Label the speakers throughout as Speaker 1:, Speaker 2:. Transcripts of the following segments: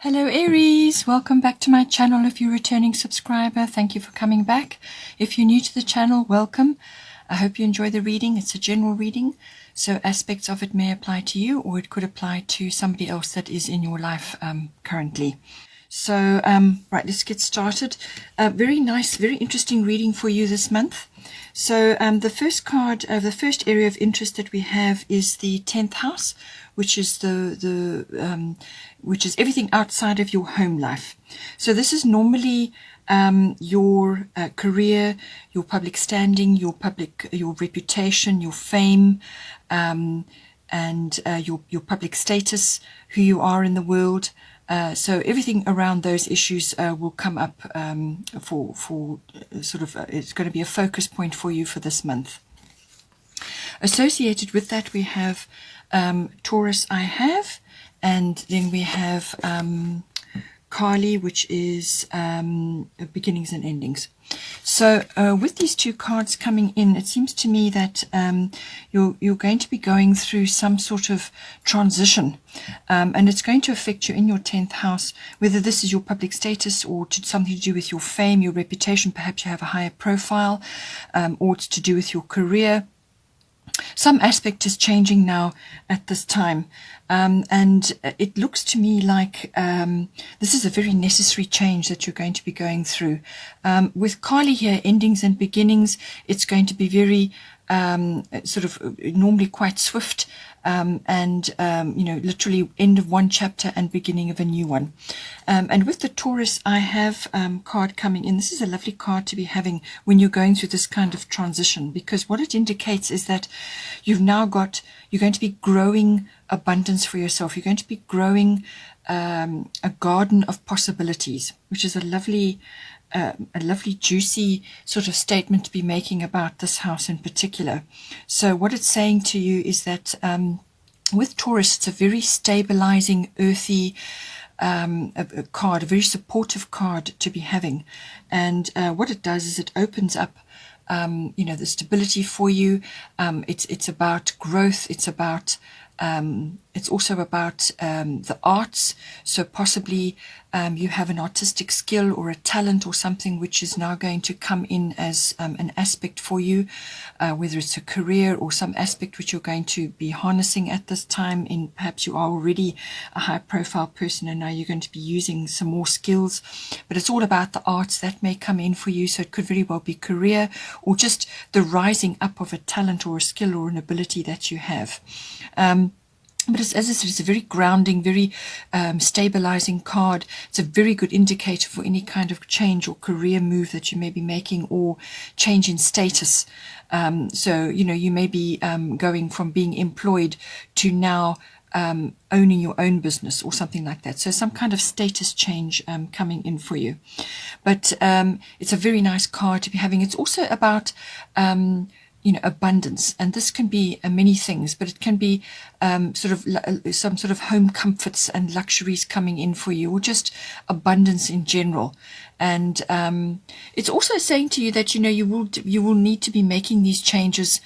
Speaker 1: Hello Aries, welcome back to my channel. If you're a returning subscriber, thank you for coming back. If you're new to the channel, welcome. I hope you enjoy the reading. It's a general reading, so aspects of it may apply to you, or it could apply to somebody else that is in your life currently. So right, let's get started. Very nice, very interesting reading for you this month. So the first card, the first area of interest that we have is the 10th house, which is which is everything outside of your home life. So this is normally your career, your public standing, your reputation, your fame, and your public status, who you are in the world. So everything around those issues will come up for sort of, it's going to be a focus point for you for this month. Associated with that, we have Taurus, I have, and then we have Kali, which is beginnings and endings. So with these two cards coming in, it seems to me that you're going to be going through some sort of transition, and it's going to affect you in your 10th house, whether this is your public status or something to do with your fame, your reputation. Perhaps you have a higher profile, or it's to do with your career. Some aspect is changing now at this time, and it looks to me like this is a very necessary change that you're going to be going through. With Kali here, endings and beginnings, it's going to be very sort of normally quite swift, and you know, literally end of one chapter and beginning of a new one. And with the Taurus, I have card coming in. This is a lovely card to be having when you're going through this kind of transition, because what it indicates is that you're going to be growing abundance for yourself. You're going to be growing a garden of possibilities, which is a lovely juicy sort of statement to be making about this house in particular. So what it's saying to you is that with Taurus, it's a very stabilizing, earthy card, a very supportive card to be having. And what it does is it opens up you know, the stability for you. It's about growth. It's also about the arts. So possibly you have an artistic skill or a talent or something which is now going to come in as an aspect for you, whether it's a career or some aspect which you're going to be harnessing at this time. In perhaps you are already a high profile person and now you're going to be using some more skills, but it's all about the arts that may come in for you. So it could very well be career or just the rising up of a talent or a skill or an ability that you have. But as I said, it's a very grounding, very stabilizing card. It's a very good indicator for any kind of change or career move that you may be making, or change in status. So, you know, you may be going from being employed to now owning your own business or something like that. So some kind of status change coming in for you. But it's a very nice card to be having. It's also about you know, abundance, and this can be many things, but it can be sort of some sort of home comforts and luxuries coming in for you, or just abundance in general. And it's also saying to you that, you know, you will need to be making these changes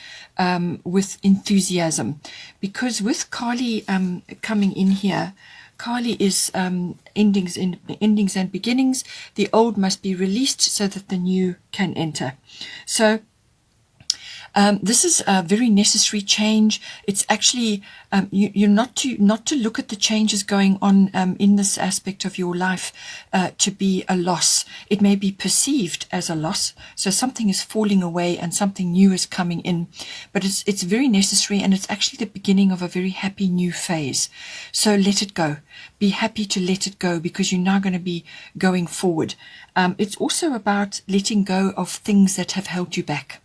Speaker 1: with enthusiasm, because with Kali coming in here, Kali is endings and beginnings. The old must be released so that the new can enter. So this is a very necessary change. It's actually you're not to look at the changes going on in this aspect of your life to be a loss. It may be perceived as a loss, so something is falling away and something new is coming in, but it's very necessary, and it's actually the beginning of a very happy new phase. So let it go. Be happy to let it go, because you're now going to be going forward. It's also about letting go of things that have held you back.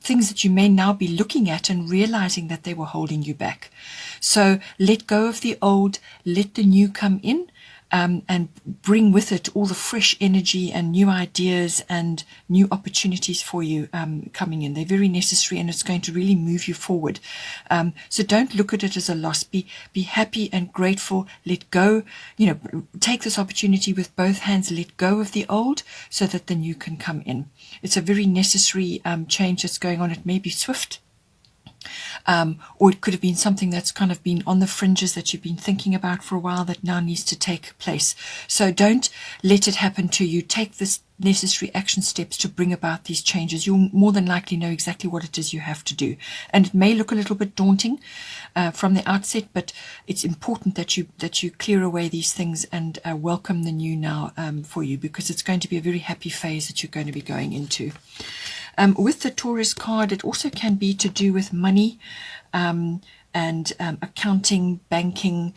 Speaker 1: Things that you may now be looking at and realizing that they were holding you back. So let go of the old, let the new come in, and bring with it all the fresh energy and new ideas and new opportunities for you coming in. They're very necessary, and it's going to really move you forward. So don't look at it as a loss. Be happy and grateful. Let go. You know, take this opportunity with both hands. Let go of the old so that the new can come in. It's a very necessary change that's going on. It may be swift. Or it could have been something that's kind of been on the fringes that you've been thinking about for a while that now needs to take place. So don't let it happen to you. Take this necessary action steps to bring about these changes. You'll more than likely know exactly what it is you have to do. And it may look a little bit daunting from the outset, but it's important that you clear away these things and welcome the new now for you, because it's going to be a very happy phase that you're going to be going into. With the Taurus card, it also can be to do with money and accounting, banking,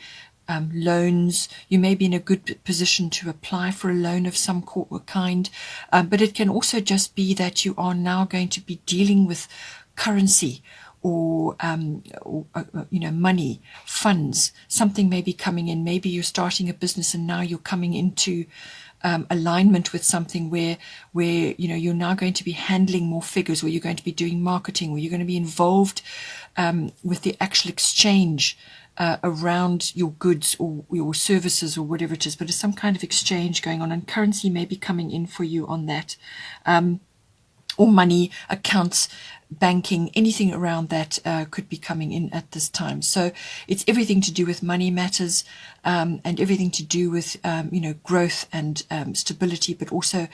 Speaker 1: loans. You may be in a good position to apply for a loan of some kind, but it can also just be that you are now going to be dealing with currency or money, funds. Something may be coming in. Maybe you're starting a business and now you're coming into alignment with something where you're now going to be handling more figures, or you're going to be doing marketing, or you're going to be involved with the actual exchange around your goods or your services or whatever it is. But there's some kind of exchange going on, and currency may be coming in for you on that. Or money, accounts, banking, anything around that could be coming in at this time. So it's everything to do with money matters and everything to do with growth and stability, but also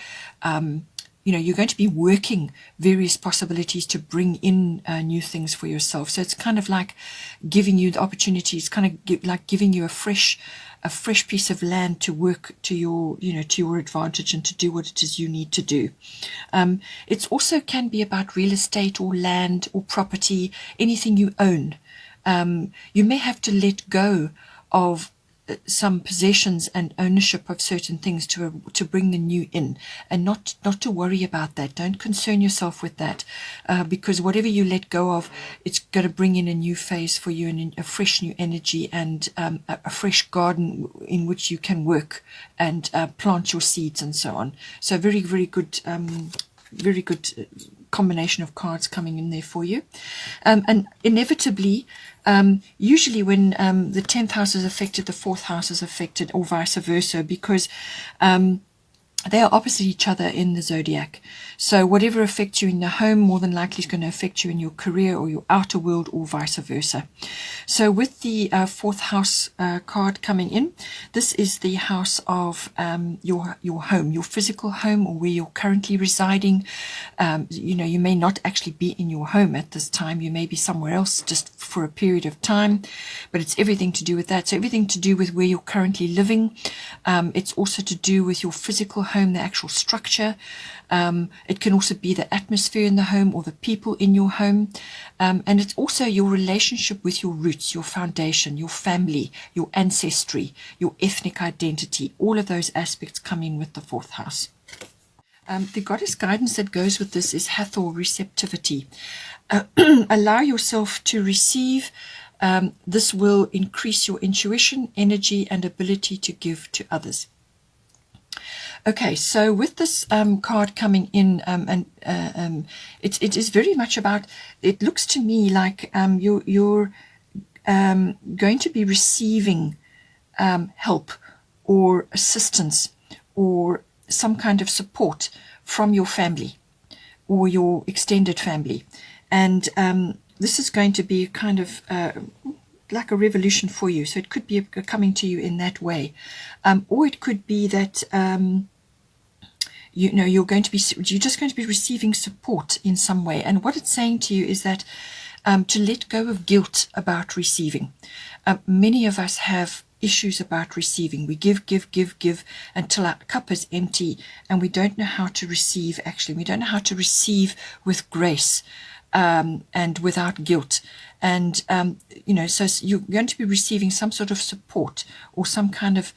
Speaker 1: you're going to be working various possibilities to bring in new things for yourself. So it's kind of like giving you the opportunities, kind of like giving you a fresh piece of land to work to your advantage and to do what it is you need to do. It also can be about real estate or land or property, anything you own. You may have to let go of some possessions and ownership of certain things to bring the new in, and not to worry about that. Don't concern yourself with that, because whatever you let go of, it's going to bring in a new phase for you, and a fresh new energy, and a fresh garden in which you can work and plant your seeds and so on. So very, very good combination of cards coming in there for you. And inevitably, usually when the 10th house is affected, the 4th house is affected, or vice versa, because they are opposite each other in the zodiac. So whatever affects you in the home more than likely is going to affect you in your career or your outer world, or vice versa. So with the 4th house card coming in, this is the house of your home, your physical home, or where you're currently residing. You may not actually be in your home at this time. You may be somewhere else just for a period of time, but it's everything to do with that. So everything to do with where you're currently living. It's also to do with your physical home, the actual structure. It can also be the atmosphere in the home or the people in your home. And it's also your relationship with your roots, your foundation, your family, your ancestry, your ethnic identity. All of those aspects come in with the 4th house. The goddess guidance that goes with this is Hathor, receptivity. Allow yourself to receive. This will increase your intuition, energy, and ability to give to others. Okay, so with this card coming in, it is very much about, it looks to me like you're going to be receiving help or assistance or some kind of support from your family or your extended family. And this is going to be kind of like a revolution for you. So it could be coming to you in that way. Or it could be that you're just going to be receiving support in some way. And what it's saying to you is that to let go of guilt about receiving. Many of us have issues about receiving. We give until our cup is empty, and we don't know how to receive. Actually, we don't know how to receive with grace and without guilt. And so you're going to be receiving some sort of support or some kind of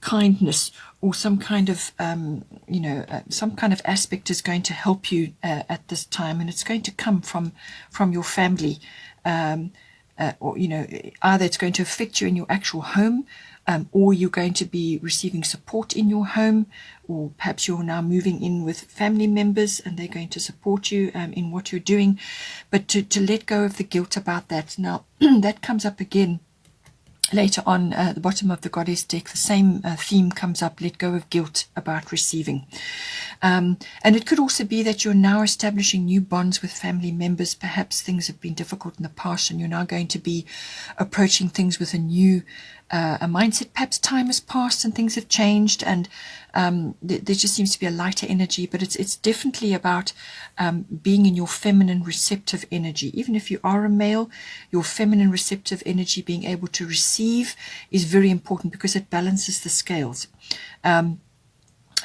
Speaker 1: kindness, or some kind of some kind of aspect is going to help you at this time, and it's going to come from your family. Or either it's going to affect you in your actual home, or you're going to be receiving support in your home, or perhaps you're now moving in with family members and they're going to support you in what you're doing. But to let go of the guilt about that. Now, that comes up again later on, at the bottom of the goddess deck, the same theme comes up: let go of guilt about receiving. And it could also be that you're now establishing new bonds with family members. Perhaps things have been difficult in the past and you're now going to be approaching things with a new a mindset. Perhaps time has passed and things have changed, and there just seems to be a lighter energy. But it's definitely about being in your feminine receptive energy. Even if you are a male, your feminine receptive energy, being able to receive, is very important because it balances the scales.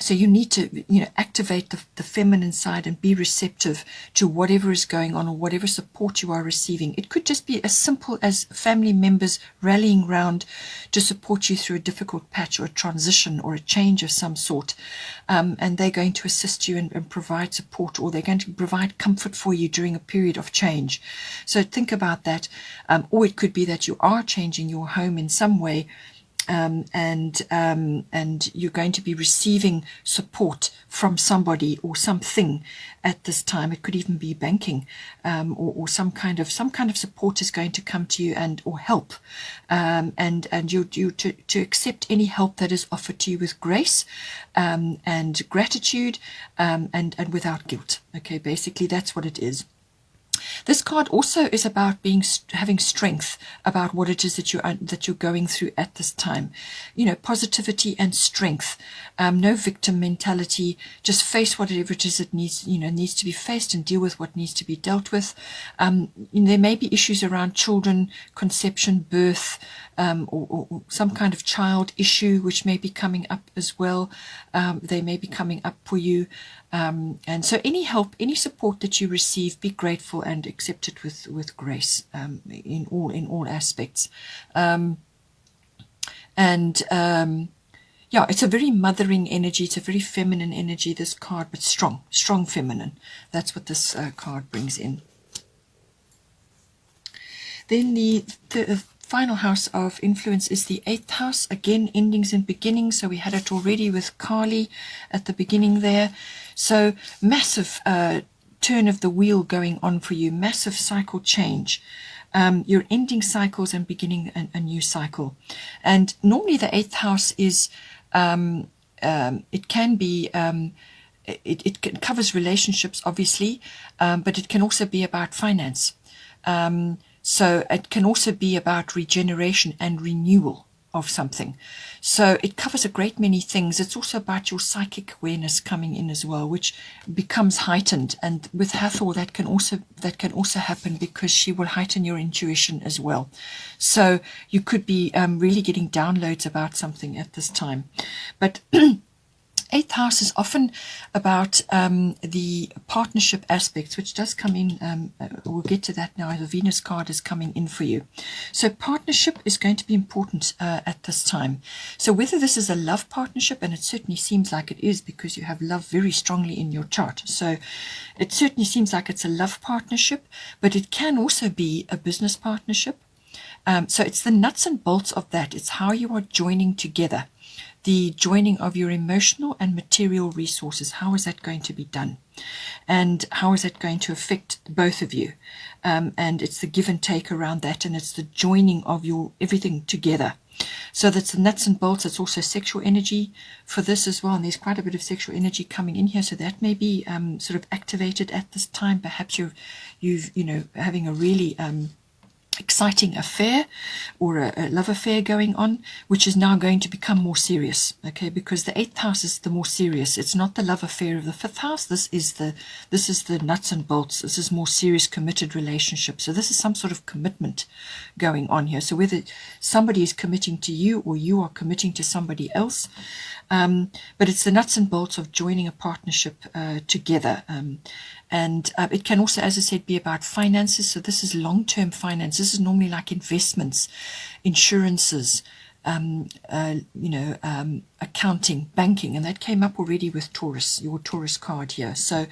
Speaker 1: So you need to, activate the feminine side and be receptive to whatever is going on or whatever support you are receiving. It could just be as simple as family members rallying round to support you through a difficult patch or a transition or a change of some sort. And they're going to assist you and provide support, or they're going to provide comfort for you during a period of change. So think about that. Or it could be that you are changing your home in some way, and you're going to be receiving support from somebody or something at this time. It could even be banking, or some kind of support is going to come to you, or help, and you to accept any help that is offered to you with grace, and gratitude, and without guilt. Okay, basically that's what it is. This card also is about having strength about what it is that you're going through at this time. Positivity and strength. No victim mentality. Just face whatever it is that needs to be faced, and deal with what needs to be dealt with. There may be issues around children, conception, birth, or some kind of child issue which may be coming up as well. They may be coming up for you. And so any help, any support that you receive, be grateful and accept it with grace, in all aspects. It's a very mothering energy. It's a very feminine energy, this card, but strong feminine. That's what this card brings in. Then the final house of influence is the 8th house. Again, endings and beginnings. So we had it already with Kali at the beginning there. So massive turn of the wheel going on for you. Massive cycle change. You're ending cycles and beginning a new cycle. And normally the 8th house is, it can be, it covers relationships, obviously, but it can also be about finance. So it can also be about regeneration and renewal of something. So it covers a great many things. It's also about your psychic awareness coming in as well, which becomes heightened. And with Hathor, that can also happen because she will heighten your intuition as well. So you could be really getting downloads about something at this time. But 8th house is often about the partnership aspects, which does come in. We'll get to that now. The Venus card is coming in for you. So partnership is going to be important at this time. So whether this is a love partnership, and it certainly seems like it is because you have love very strongly in your chart. So it certainly seems like it's a love partnership, but it can also be a business partnership. So it's the nuts and bolts of that. It's how you are joining together. The joining of your emotional and material resources. How is that going to be done? And how is that going to affect both of you? And it's the give and take around that, and it's the joining of your everything together. So that's the nuts and bolts. It's also sexual energy for this as well, and there's quite a bit of sexual energy coming in here, so that may be sort of activated at this time. Perhaps you've having a really exciting affair or a love affair going on, which is now going to become more serious, okay, because the 8th house is the more serious. It's not the love affair of the 5th house. This is the nuts and bolts. This is more serious, committed relationship. So this is some sort of commitment going on here. So whether somebody is committing to you or you are committing to somebody else, but it's the nuts and bolts of joining a partnership together. And it can also, as I said, be about finances. So this is long-term finance. This is normally like investments, insurances, accounting, banking. And that came up already with Taurus, your Taurus card here. So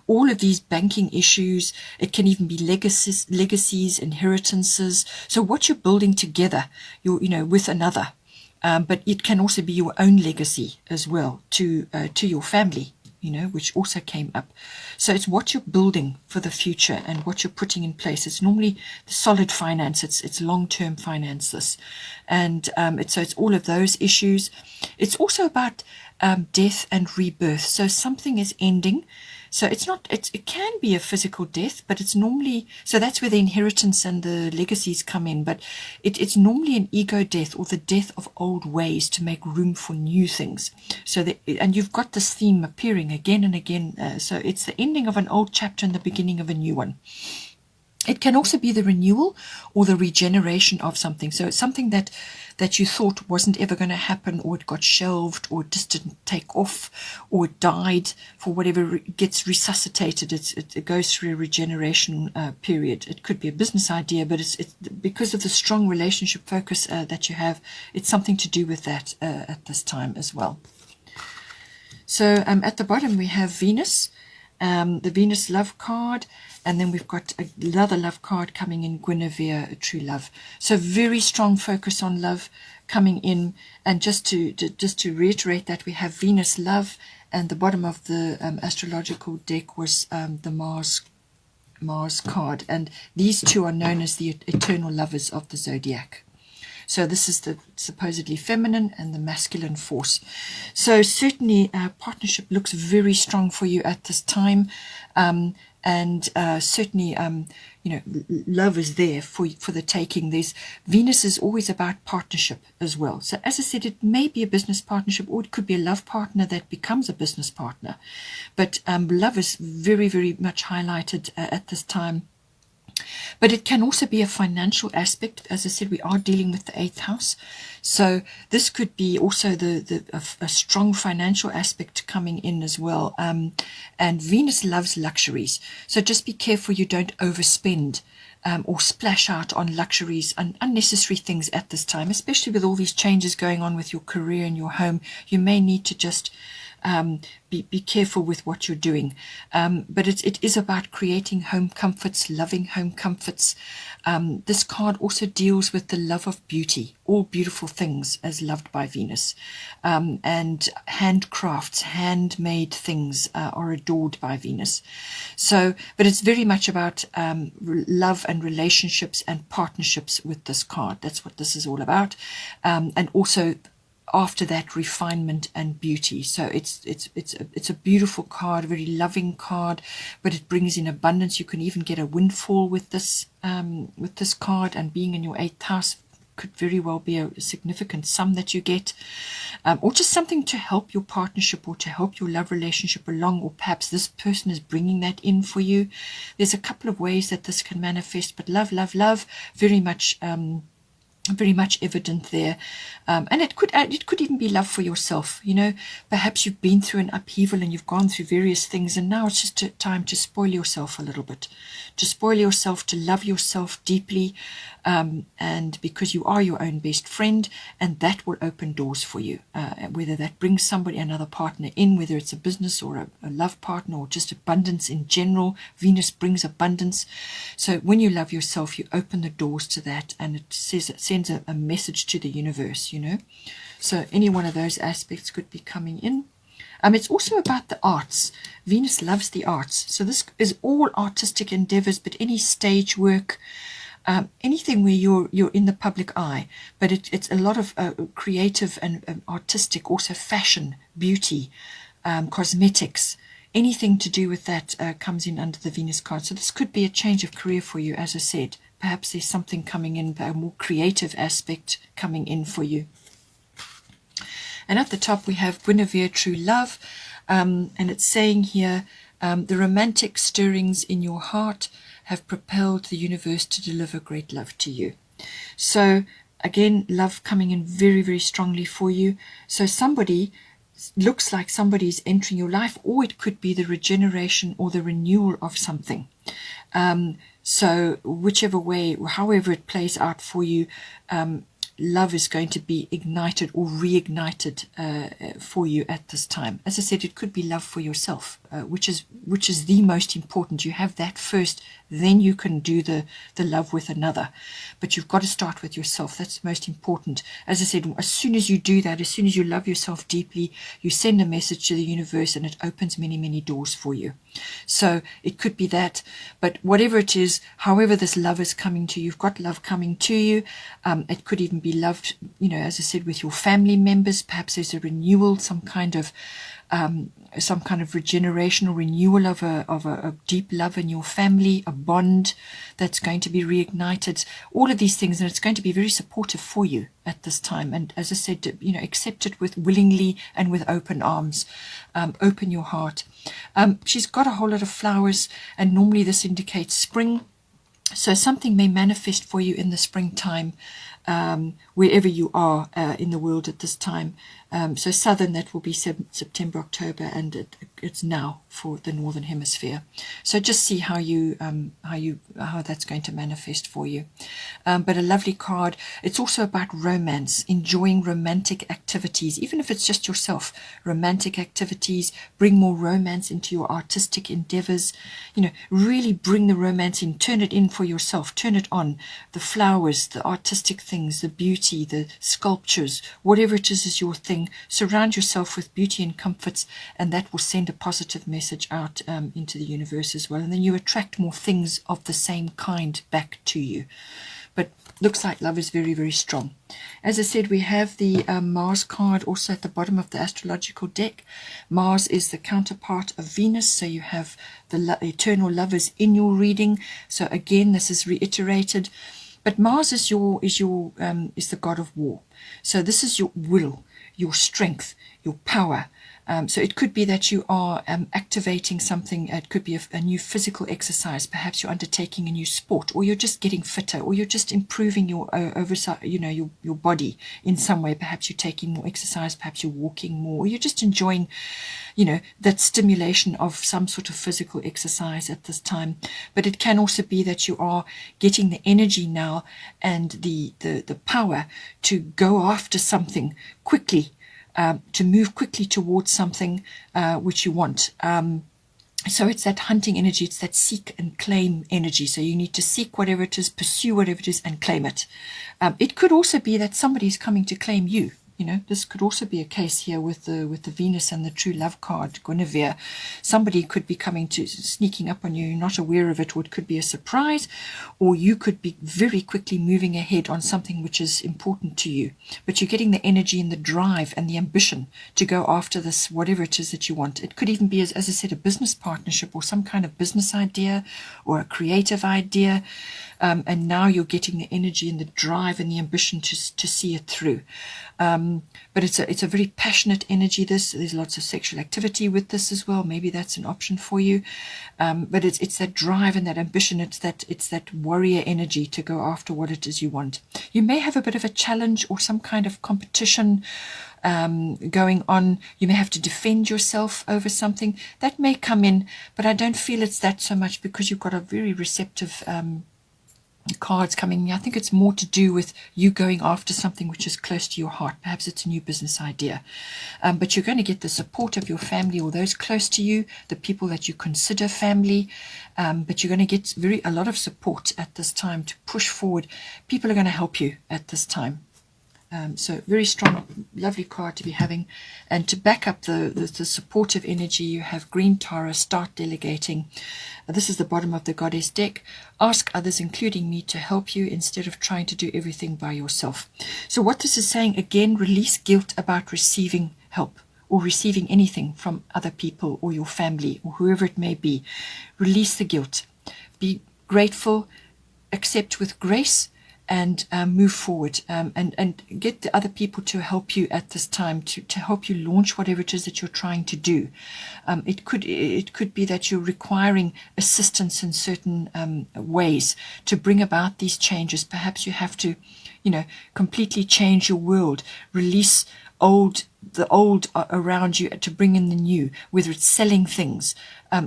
Speaker 1: all of these banking issues, it can even be legacies, inheritances. So what you're building together, with another. But it can also be your own legacy as well to your family. you know, which also came up. So it's what you're building for the future and what you're putting in place. It's normally the solid finance. It's long-term finance, this. And so it's all of those issues. It's also about death and rebirth. So something is ending. So it's not, it can be a physical death, but it's normally, so that's where the inheritance and the legacies come in, but it's normally an ego death or the death of old ways to make room for new things. So and you've got this theme appearing again and again. So it's the ending of an old chapter and the beginning of a new one. It can also be the renewal or the regeneration of something. So it's something that you thought wasn't ever going to happen, or it got shelved, or it just didn't take off, or it died for whatever, gets resuscitated. It goes through a regeneration period. It could be a business idea, but it's because of the strong relationship focus that you have, it's something to do with that at this time as well. So at the bottom we have Venus, the Venus love card, and then we've got another love card coming in, Guinevere, true love. So very strong focus on love coming in. And just to reiterate that, we have Venus love, and the bottom of the astrological deck was the Mars card. And these two are known as the eternal lovers of the zodiac. So this is the supposedly feminine and the masculine force. So certainly partnership looks very strong for you at this time. And certainly, you know, love is there for the taking. Venus is always about partnership as well. So as I said, it may be a business partnership, or it could be a love partner that becomes a business partner. But love is very, very much highlighted at this time. But it can also be a financial aspect. As I said, we are dealing with the 8th house. So this could be also a strong financial aspect coming in as well. And Venus loves luxuries. So just be careful you don't overspend or splash out on luxuries and unnecessary things at this time, especially with all these changes going on with your career and your home. You may need to just be careful with what you're doing. But it is about creating home comforts, loving home comforts. This card also deals with the love of beauty, all beautiful things as loved by Venus. And handcrafts, handmade things are adored by Venus. So, but it's very much about love and relationships and partnerships with this card. That's what this is all about. And also after that, refinement and beauty. So it's a beautiful card, a very loving card, but it brings in abundance. You can even get a windfall with this card, and being in your 8th house could very well be a significant sum that you get, or just something to help your partnership or to help your love relationship along, or perhaps this person is bringing that in for you. There's a couple of ways that this can manifest, but love, very much evident there. And it could even be love for yourself. You know, perhaps you've been through an upheaval and you've gone through various things, and now it's just time to spoil yourself a little bit, to spoil yourself, to love yourself deeply, and because you are your own best friend, and that will open doors for you, whether that brings somebody, another partner in, whether it's a business or a love partner or just abundance in general. Venus brings abundance. So when you love yourself, you open the doors to that, and it sends a message to the universe, you know. So any one of those aspects could be coming in. It's also about the arts. Venus loves the arts. So this is all artistic endeavors, but any stage work, anything where you're in the public eye, but it's a lot of creative and artistic, also fashion, beauty, cosmetics, anything to do with that comes in under the Venus card. So this could be a change of career for you, as I said. Perhaps there's something coming in, a more creative aspect coming in for you. And at the top we have Guinevere, true love, and it's saying here, the romantic stirrings in your heart have propelled the universe to deliver great love to you. So again, love coming in very, very strongly for you. So somebody looks like somebody's entering your life, or it could be the regeneration or the renewal of something. So whichever way, however it plays out for you, love is going to be ignited or reignited for you at this time. As I said, it could be love for yourself which is the most important. You have that first, then you can do the love with another. But you've got to start with yourself. That's most important. As I said, as soon as you do that, as soon as you love yourself deeply, you send a message to the universe, and it opens many, many doors for you. So it could be that, but whatever it is, however this love is coming to you, you've got love coming to you. It could even be loved, as I said, with your family members. Perhaps there's a renewal, some kind of regeneration or renewal of a deep love in your family, a bond that's going to be reignited, all of these things, and it's going to be very supportive for you at this time. And as I said, accept it with willingly and with open arms. Open your heart. She's got a whole lot of flowers, and normally this indicates spring. So something may manifest for you in the springtime, wherever you are in the world at this time. So southern, that will be September, October, and it's now for the northern hemisphere. So just see how that's going to manifest for you. But a lovely card. It's also about romance, enjoying romantic activities, even if it's just yourself. Romantic activities, bring more romance into your artistic endeavors. Really bring the romance in, turn it in for yourself, turn it on. The flowers, the artistic things, the beauty, the sculptures, whatever it is your thing. Surround yourself with beauty and comforts, and that will send a positive message out into the universe as well. And then you attract more things of the same kind back to you. But looks like love is very, very strong. As I said, we have the Mars card also at the bottom of the astrological deck. Mars is the counterpart of Venus, so you have the eternal lovers in your reading. So again, this is reiterated. But Mars is the god of war. So this is your will, your strength, your power. So it could be that you are activating something. It could be a new physical exercise. Perhaps you're undertaking a new sport, or you're just getting fitter, or you're just improving your your body in some way. Perhaps you're taking more exercise. Perhaps you're walking more, or you're just enjoying, that stimulation of some sort of physical exercise at this time. But it can also be that you are getting the energy now and the power to go after something quickly. To move quickly towards something which you want. So it's that hunting energy, it's that seek and claim energy. So you need to seek whatever it is, pursue whatever it is, and claim it. It could also be that somebody's coming to claim you. This could also be a case here with the Venus and the true love card, Guinevere. Somebody could be sneaking up on you, you're not aware of it, or it could be a surprise, or you could be very quickly moving ahead on something which is important to you. But you're getting the energy and the drive and the ambition to go after this, whatever it is that you want. It could even be, as I said, a business partnership or some kind of business idea or a creative idea. And now you're getting the energy and the drive and the ambition to see it through. But it's a very passionate energy. There's lots of sexual activity with this as well. Maybe that's an option for you. But it's that drive and that ambition. It's that warrior energy to go after what it is you want. You may have a bit of a challenge or some kind of competition going on. You may have to defend yourself over something that may come in, but I don't feel it's that so much, because you've got a very receptive cards coming. I think it's more to do with you going after something which is close to your heart. Perhaps it's a new business idea. But you're going to get the support of your family or those close to you, the people that you consider family. But you're going to get a lot of support at this time to push forward. People are going to help you at this time. So very strong, lovely card to be having. And to back up the supportive energy, you have Green Tara, start delegating. This is the bottom of the goddess deck. Ask others, including me, to help you instead of trying to do everything by yourself. So what this is saying, again, release guilt about receiving help or receiving anything from other people or your family or whoever it may be. Release the guilt. Be grateful, accept with grace, and move forward, and get the other people to help you at this time, to help you launch whatever it is that you're trying to do. It could be that you're requiring assistance in certain ways to bring about these changes. Perhaps you have to, completely change your world, release the old around you to bring in the new, whether it's selling things,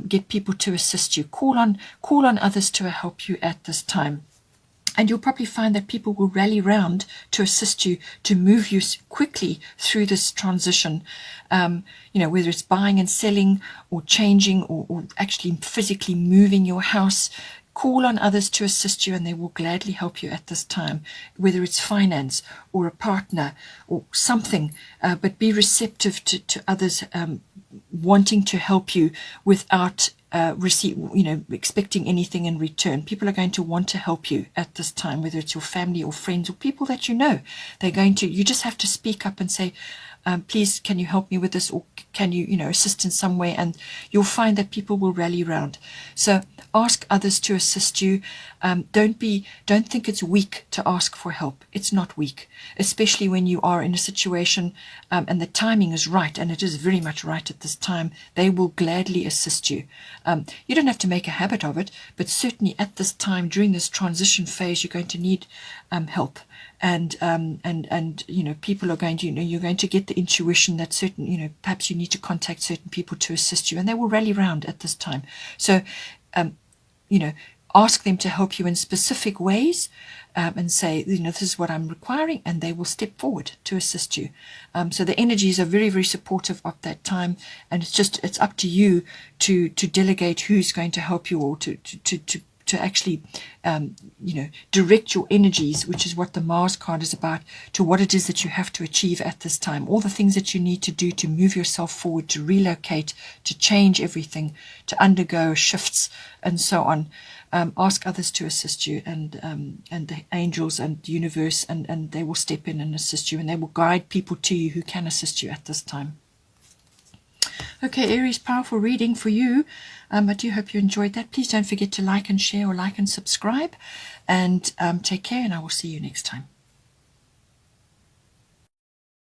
Speaker 1: get people to assist you. Call on others to help you at this time. And you'll probably find that people will rally round to assist you to move you quickly through this transition. Whether it's buying and selling or changing or actually physically moving your house, call on others to assist you and they will gladly help you at this time, whether it's finance or a partner or something, but be receptive to others wanting to help you without expecting anything in return. People are going to want to help you at this time, whether it's your family or friends or people that you know. You just have to speak up and say, please, can you help me with this, or can you, assist in some way? And you'll find that people will rally around. So ask others to assist you. Don't think it's weak to ask for help. It's not weak, especially when you are in a situation and the timing is right, and it is very much right at this time. They will gladly assist you. You don't have to make a habit of it, but certainly at this time, during this transition phase, you're going to need help. And people are going to, you're going to get the intuition that certain, perhaps you need to contact certain people to assist you, and they will rally round at this time. So, ask them to help you in specific ways, and say, this is what I'm requiring, and they will step forward to assist you. So the energies are very, very supportive of that time, and it's up to you to delegate who's going to help you, or to actually, direct your energies, which is what the Mars card is about, to what it is that you have to achieve at this time. All the things that you need to do to move yourself forward, to relocate, to change everything, to undergo shifts, and so on. Ask others to assist you, and the angels and the universe, and they will step in and assist you, and they will guide people to you who can assist you at this time. Okay, Aries, powerful reading for you. I do hope you enjoyed that. Please don't forget to like and share, or like and subscribe. And take care, and I will see you next time.